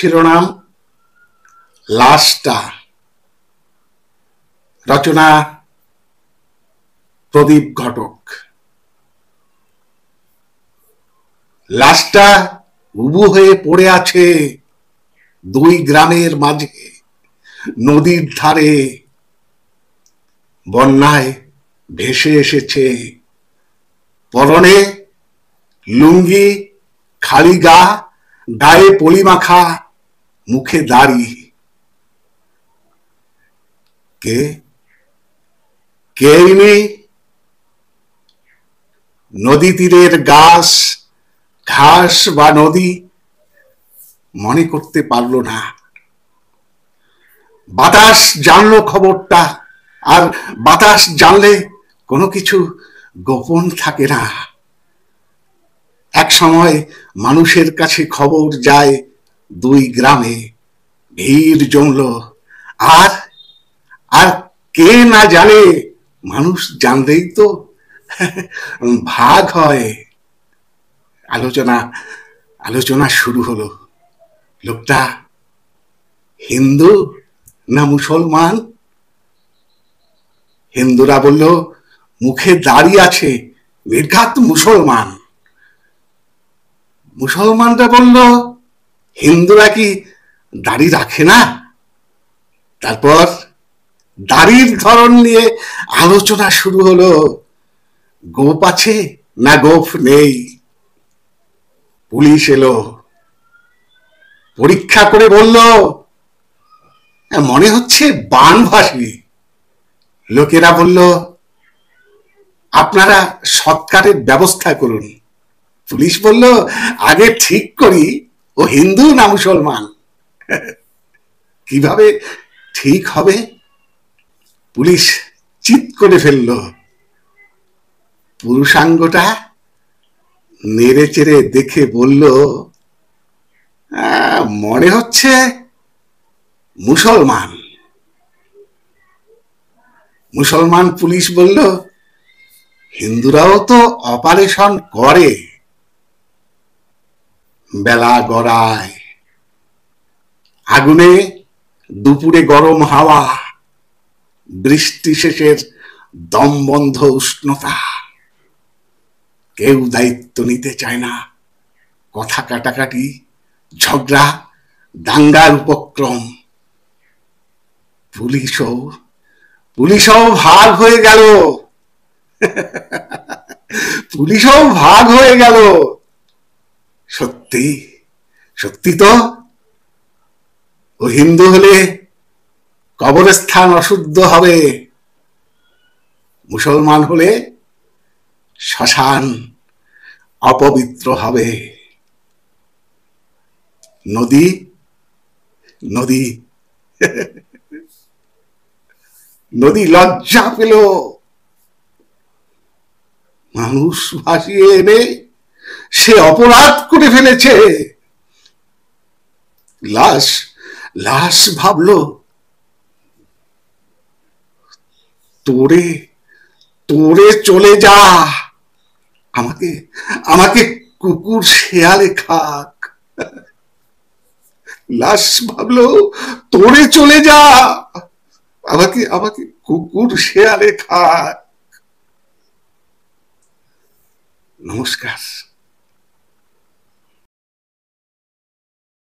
শিরোনাম লাশটা। রচনা প্রদীপ ঘটক। লাশটা উবু হয়ে পড়ে আছে দুই গ্রামের মাঝে, নদীর ধারে। বন্যায় ভেসে এসেছে, পরনে লুঙ্গি, খালি গা, গায়ে পলি মাখা, মুখে দাড়ি। কে কে ইনি? নদী তীরের গাছ, ঘাস বা নদী মনে করতে পারল না। বাতাস জানলো খবরটা, আর বাতাস জানলে কোনো কিছু গোপন থাকে না। এক সময় মানুষের কাছে খবর যায় দুই গ্রামে, ভিড় জমল। আর আর কে না জানে, মানুষ জানলেই তো ভাগ হয়। আলোচনা আলোচনা শুরু হলো। লোকটা হিন্দু না মুসলমান? হিন্দুরা বলল মুখে দাড়ি আছে, নির্ঘাত মুসলমান। মুসলমানরা বলল হিন্দুরা কি দাড়ি রাখে না? তারপর দাড়ির ধরন নিয়ে আলোচনা শুরু হলো। গোপ আছে না গোপ নেই? পুলিশ এলো, পরীক্ষা করে বলল মনে হচ্ছে বানভাসী। লোকেরা বলল আপনারা সৎকারের ব্যবস্থা করুন। পুলিশ বলল আগে ঠিক করি ও হিন্দু না মুসলমান। কিভাবে ঠিক হবে? পুলিশ চিৎ করে ফেলল। পুরুষাঙ্গটা নেড়ে চেড়ে দেখে বলল মনে হচ্ছে মুসলমান। মুসলমান পুলিশ বলল হিন্দুরাও তো অপারেশন করে। বেলা গড়ায়, আগুনে দুপুরে গরম হাওয়া, বৃষ্টি শেষের দমবন্ধ উষ্ণতা। কেউ দায়িত্ব নিতে চায় না। কথা কাটাকাটি, ঝগড়া, দাঙ্গার উপক্রম। পুলিশও ভাগ হয়ে গেল। পুলিশও ভাগ হয়ে গেল। সত্যি সত্যি তো, ও হিন্দু হলে কবরস্থান অশুদ্ধ হবে, মুসলমান হলে শ্মশান অপবিত্র হবে। নদী নদী নদী লজ্জা পেল। মানুষ ভাসিয়ে এনে সে অপরাধ করে ফেলেছে। লাশ ভাবল তোরে চলে যা, আমাকে কুকুর শেয়ালে খাক। লাশ ভাবলো তোরে চলে যা, আমাকে কুকুর শেয়ালে খাক। নমস্কার।